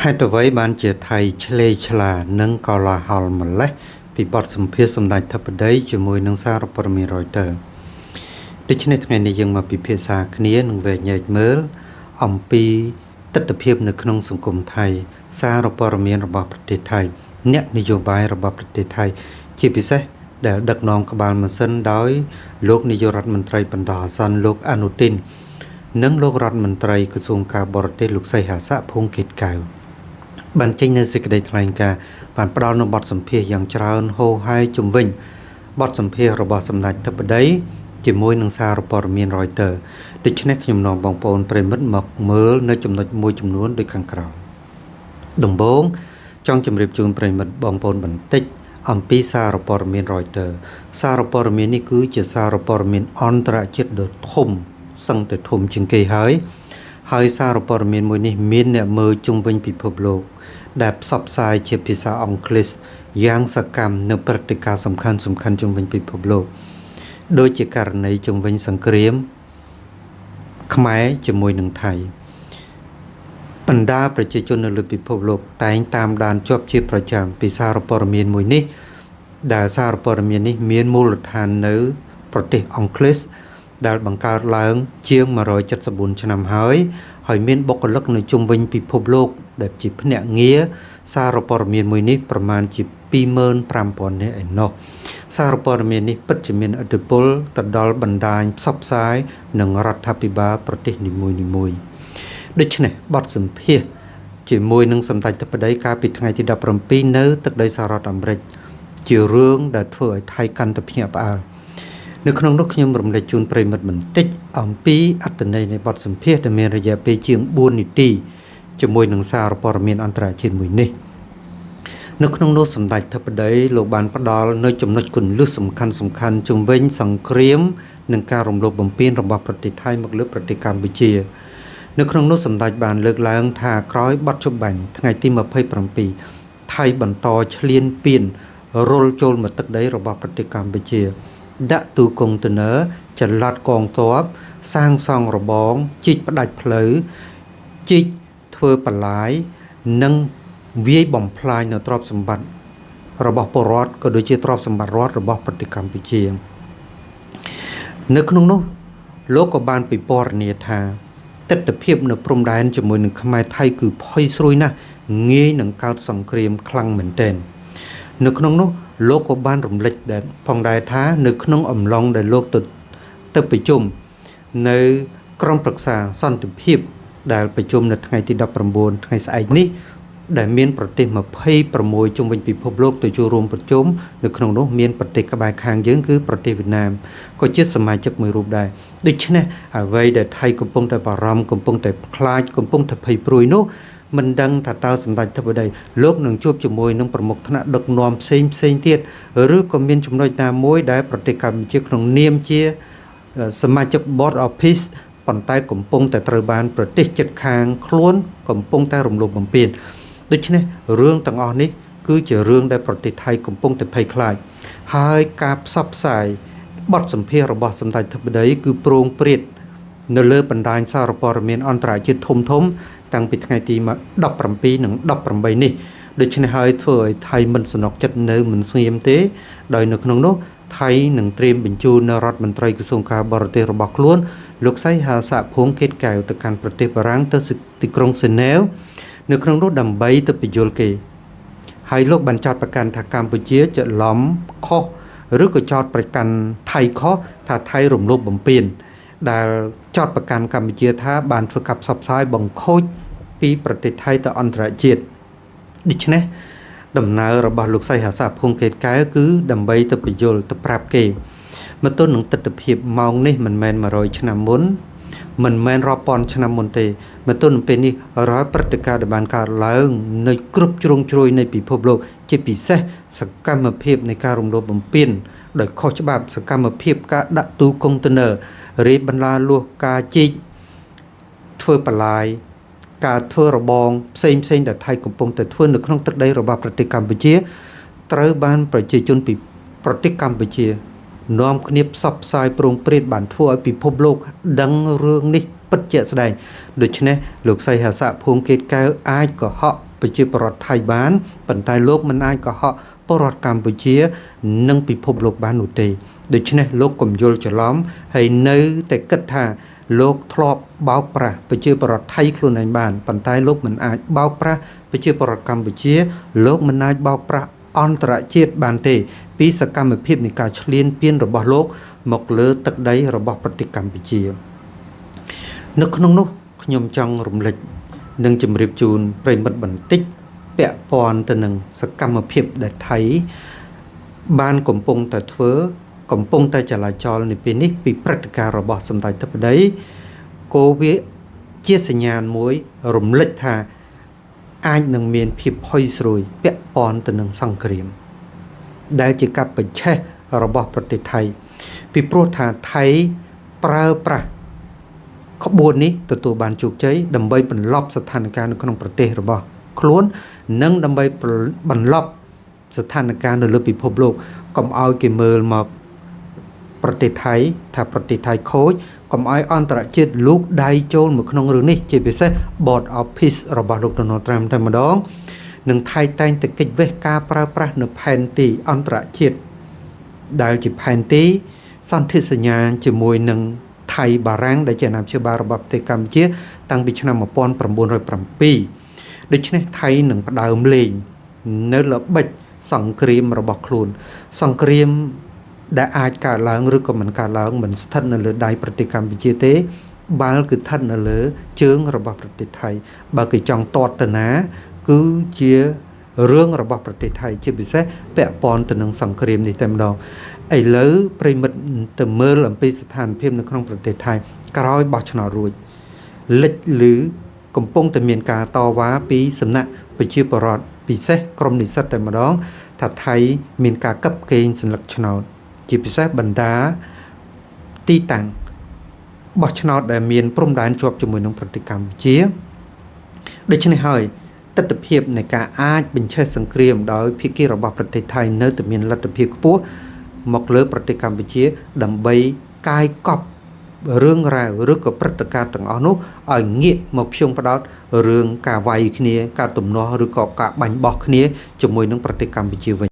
ហេតុអ្វីបានជាថៃឆ្លេឆ្លានិងកលាហលម្លេះពីបទសម្ភាសន៍សម្ដេចធិបតីជាមួយនឹងសារព័ត៌មាន Reuters ដូច្នេះថ្ងៃនេះយើងមកពិភាក្សាគ្នានឹងវែកញែកមើលអំពីទស្សនវិជ្ជានៅក្នុងសង្គមថៃសារព័ត៌មានរបស់ប្រទេសថៃអ្នកនយោបាយរបស់ប្រទេសថៃជាពិសេសដែលដឹកនាំក្បាលម៉ាស៊ីនដោយលោកនាយករដ្ឋមន្ត្រីបណ្ដោះអាសន្នលោកអនុទីននិងលោករដ្ឋមន្ត្រីក្រសួងការបរទេសលោកសីហសភុងកេតកៅបានចេញនៅសេចក្តីថ្លែងការណ៍បានផ្ដល់នូវបទសម្ភាសន៍យ៉ាងច្រើនហូរហែជំវិញបទសម្ភាសន៍របស់សម្ដេចធិបតីជាមួយនឹងសារព័ត៌មាន Reuters ដូច្នេះខ្ញុំនាំបងប្អូនប្រិមិត្តមកមើលនៅចំណុចមួយចំនួនដូចខាងក្រោមដំបូងចង់ជម្រាបជូនប្រិមិត្តបងប្អូនបន្តិចអំពីសារព័ត៌មាន Reuters សារព័ត៌មាននេះគឺជាសារព័ត៌មានអន្តរជាតិដ៏ធំសឹងតែធំជាងគេហើយសារព័ត៌មានមួយនេះមានអ្នកមើលជុំវិញពិភពលោកដែលផ្សព្វផ្សាយជាភាសាអង់គ្លេសយ៉ាងសកម្មនៅព្រឹត្តិការណ៍សំខាន់ជុំវិញពិភពលោកដូចជាករណីជុំវិញសង្គ្រាមខ្មែរជាមួយនឹងថៃបណ្ដាប្រជាជននៅលើពិភពលោកតែងតាមដានជាប់ជាប្រចាំពីសារព័ត៌មានមួយនេះដែលសារព័ត៌មាននេះមានមូលដ្ឋាននៅប្រទេសអង់គ្លេសដែលបង្កើតឡើងជាង174ឆ្នាំហើយមានបុគ្គលិកនៅជុំវិញពិភពលោកដែលជាភ្នាក់ងារសារព័ត៌មានមួយនេះប្រមាណជា 25,000 នាក់ឯណោះសារព័ត៌មាននេះពិតជាមានឥទ្ធិពលទៅដល់បណ្ដាញផ្សព្វផ្សាយនិងរដ្ឋាភិបាលប្រទេសនីមួយៗដូច្នេះបទសម្ភាសន៍ជាមួយនឹងសម្ដេចធិបតីកាលពីថ្ងៃទី17នៅទឹកដីសហរដ្ឋអាមេរិកជារឿងដែលធ្វើឲ្យថៃកាន់តែភ្ញាក់ផ្អើលនៅក្នុងនោះខ្ញុំរំលែកជូនប្រិមិត្តបន្តិចអំពីអត្ថន័យនៃបទសម្ភាសន៍ដែលមានរយៈពេលជាង4នាទីជាមួយនឹងសារព័ត៌មានអន្តរជាតិមួយនេះនៅក្នុងនោះសម្ដេចធិបតីលោកបានផ្ដល់នៅចំណុចគន្លឹះសំខាន់ជុំវិញសង្គ្រាមនិងការរំលោភបំពានរបស់ប្រទេសថៃមកលើប្រទេសកម្ពុជានៅក្នុងនោះសម្ដេចបានលើកឡើងថាក្រោយបទចម្បាញ់ថ្ងៃទី27ថៃបន្តឈ្លានពានរុលចូលមកទឹកដីរបស់ប្រទេសកម្ពុជាដាក់ទូកុងតឺន័រចល័តកងទ័ពសាងសង់របងជីកផ្ដាច់ផ្លូវជីកធ្វើបន្លាយនិងវាយបំផ្លាញនៅទ្រព្យសម្បត្តិរបស់ពលរដ្ឋក៏ដូចជាទ្រព្យសម្បត្តិរដ្ឋរបស់ប្រទេសកម្ពុជានៅក្នុងនោះលោកក៏បានពិពណ៌នាថាទិដ្ឋភាពនៅព្រំដែនជាមួយនឹងខ្មែរថៃគឺផុយស្រួយណាស់ងាយនឹងកើតសង្គ្រាមខ្លាំងមែនទែននៅក្នុងនោះលោកក៏បានរំលេចផងដែរថានៅក្នុងអំឡុងដែលលោកទៅប្រជុំនៅក្រុមប្រឹក្សាសន្តិភាពដែលប្រជុំនៅថ្ងៃទី19ថ្ងៃស្អែកនេះដែលមានប្រទេស26ជុំវិញពិភពលោកទៅចូលរួមប្រជុំនៅក្នុងនោះមានប្រទេសក្បែរខាងយើងគឺប្រទេសវៀតណាមក៏ជាសមាជិកមួយរូបដែរដូច្នេះអ្វីដែលថៃកំពុងតែបារម្ភកំពុងតែខ្លាចកំពុងតែភ័យព្រួយនោះមិនដឹងថាតើសម្ដេចធិបតីលោកនឹងជួបជាមួយនឹងប្រមុខថ្នាក់ដឹកនាំផ្សេងទៀតឬក៏មានចំណុចណាមួយដែលប្រទេសកម្ពុជាក្នុងនាមជាសមាជិក Board of Peace ប៉ុន្តែកំពុងតែត្រូវបានប្រទេសជិតខាងខ្លួនកំពុងតែរំលោភបំពានដូច្នេះរឿងទាំងអស់នេះគឺជារឿងដែលប្រទេសថៃកំពុងតែភ័យខ្លាចហើយការផ្សព្វផ្សាយបទសម្ភាសន៍របស់សម្ដេចធិបតីគឺប្រងព្រាតនៅលើបណ្ដាញសារព័ត៌មានអន្តរជាតិធំតាំងពីថ្ងៃទី17និង18នេះដូច្នេះហើយធ្វើឲ្យថៃមិនសនុកចិត្តនៅមិនស្ងៀមទេដោយនៅក្នុងនោះថៃនឹងត្រៀមបញ្ជូននៅរដ្ឋមន្ត្រីក្រសួងការបរទេសរបស់ខ្លួនលោកសីហសភុងកេតកៅទៅកាន់ប្រទេសបារាំងទៅទីក្រុងសេណែវនៅក្នុងនោះដើម្បីទៅពយល់គេហើយលោកបានចោទប្រកាន់ថាកម្ពុជាច្រឡំខុសឬក៏ចោទប្រកាន់ថៃខុសថាថៃរំលោភបំពានដែលចោទប្រកាន់កម្ពុជាថាបានធ្វើការផ្សព្វផ្សាយបង្ខូចពីប្រទេសថៃទៅអន្តរជាតិដូច្នេះដំណើររបស់លោកសីហសភុងកេតកៅគឺដើម្បីទៅពយល់ទៅប្រាប់គេមកទល់នឹងទស្សនវិជ្ជាម៉ោងនេះមិនមែន100ឆ្នាំមុនមិនមែនរាប់ពាន់ឆ្នាំមុនទេមកទល់នឹងពេលនេះរាល់ព្រឹត្តិការណ៍ដែលបានកើតឡើងនៅគ្រប់ជ្រុងជ្រោយនៃពិភពលោកជាពិសេសសកម្មភាពនៃការរំលោភបំពានដោយខុសច្បាប់សកម្មភាពការដាក់ទូកុងតឺន័ររេបន្លាលួសការជីកធ្វើបន្លាយការធ្វើរបងផ្សេងដែលថៃកំពុងតែធ្វើនៅក្នុងទឹកដីរបស់ប្រទេសកម្ពុជាត្រូវបានប្រជាជនពីប្រទេសកម្ពុជានាំគ្នាផ្សព្វផ្សាយប្រងព្រាតបានធ្វើឲ្យពិភពលោកដឹងរឿងនេះពិតជាក់ស្ដែងដូច្នេះលោកសីហសភុងកេតកៅអាចកុហក ប្រជាពលរដ្ឋថៃបានប៉ុន្តែលោកមិនអាចកុហកពលរដ្ឋកម្ពុជានិងពិភពលោកបាននោះទេដូច្នេះលោកកុំយល់ច្រឡំហើយនៅតែគិតថាលោកធ្លាប់បោកប្រាស់ប្រជាពលរដ្ឋថៃខ្លួនឯងបានប៉ុន្តែលោកមិនអាចបោកប្រាស់ប្រជាពលរដ្ឋកម្ពុជាលោកមិនអាចបោកប្រាស់អន្តរជាតិបានទេពីសកម្មភាពនៃការឈ្លានពានរបស់លោកមកលើទឹកដីរបស់ប្រទេសកម្ពុជានៅក្នុងនោះខ្ញុំចង់រំលឹកនិងជម្រាបជូនប្រិមិត្តបន្តិចពាក់ព័ន្ធទៅនឹងសកម្មភាពដែលថៃបានកំពុងតែចលាចលនៅពេលនេះពីព្រឹត្តិការណ៍របស់សម្ដេចធិបតីក៏វាជាសញ្ញាណមួយរំលឹកថាអាចនឹងមានភាពផុយស្រួយពាក់ព័ន្ធទៅនឹងសង្គ្រាមដែលជាកាប់ប្រឆេះរបស់ប្រទេសថៃពីព្រោះថាថៃប្រើប្រាស់ក្បួននេះទទួលបានជោគជ័យដើម្បីបន្លប់ស្ថានភាពនៅក្នុងប្រទេសរបស់ខ្លួននិងដើម្បីបន្លប់ស្ថានភាពនៅលើពិភពលោកកុំឲ្យគេមើលមកប្រទេសថៃថាប្រទេសថៃខូចកុំឲ្យអន្តរជាតិលូកដៃចូលមកក្នុងរឿងនេះជាពិសេស Board of Peace របស់លោក Donald Trump តែម្ដងនឹងថៃតែងតែកិច្ចវេះការប្រើប្រាស់នៅផែនទីអន្តរជាតិដែលជាផែនទីសន្ធិសញ្ញាជាមួយនឹងថៃបារាំងដែលជាអាណាព្យាបាលរបស់ប្រទេសកម្ពុជាតាំងពីឆ្នាំ1907ដូច្នេះថៃនឹងផ្ដើមលេងនៅល្បិចសង្គ្រាមរបស់ខ្លួនសង្គ្រាមដែលអាចកើតឡើងឬក៏មិនកើតឡើងមិនស្ថិតនៅលើដៃប្រទេសកម្ពុជាទេបាល់គឺស្ថិតនៅលើជើងរបស់ប្រទេសថៃបើគេចង់តតតាគឺជារឿងរបស់ប្រទេសថៃជាពិសេសពាក់ព័ន្ធទៅនឹងសង្គ្រាមនេះតែម្ដងឥឡូវប្រិមិត្តទៅមើលអំពីស្ថានភាពនៅក្នុងប្រទេសថៃក្រោយបោះឆ្នោតរួចលេចឮកំពុងតែមានការតវ៉ាពីសំណាក់ប្រជាពលរដ្ឋពិសេសក្រុមនិស្សិតតែម្ដងថាថៃមានការកាប់កេងសន្លឹកឆ្នោតជាពិសេសបណ្ដាទីតាំងបោះឆ្នោតដែលមានព្រំដែនជាប់ជាមួយនឹងប្រទេសកម្ពុជាដូច្នេះហើយទស្សនវិជ្ជានៃការអាចបញ្ឆេះសង្គ្រាមដោយភាគីរបស់ប្រទេសថៃនៅតែមានលទ្ធភាពខ្ពស់មកលើប្រទេសកម្ពុជាដើម្បីកាយកប់រឿងរ៉ាវឬក៏ព្រឹត្តិការណ៍ទាំងអស់នោះឲ្យងាកមកផ្យងផ្ដោតរឿងការវាយគ្នាការទំនាស់ឬក៏ការបាញ់បោះគ្នាជាមួយនឹងប្រទេសកម្ពុជាវិញ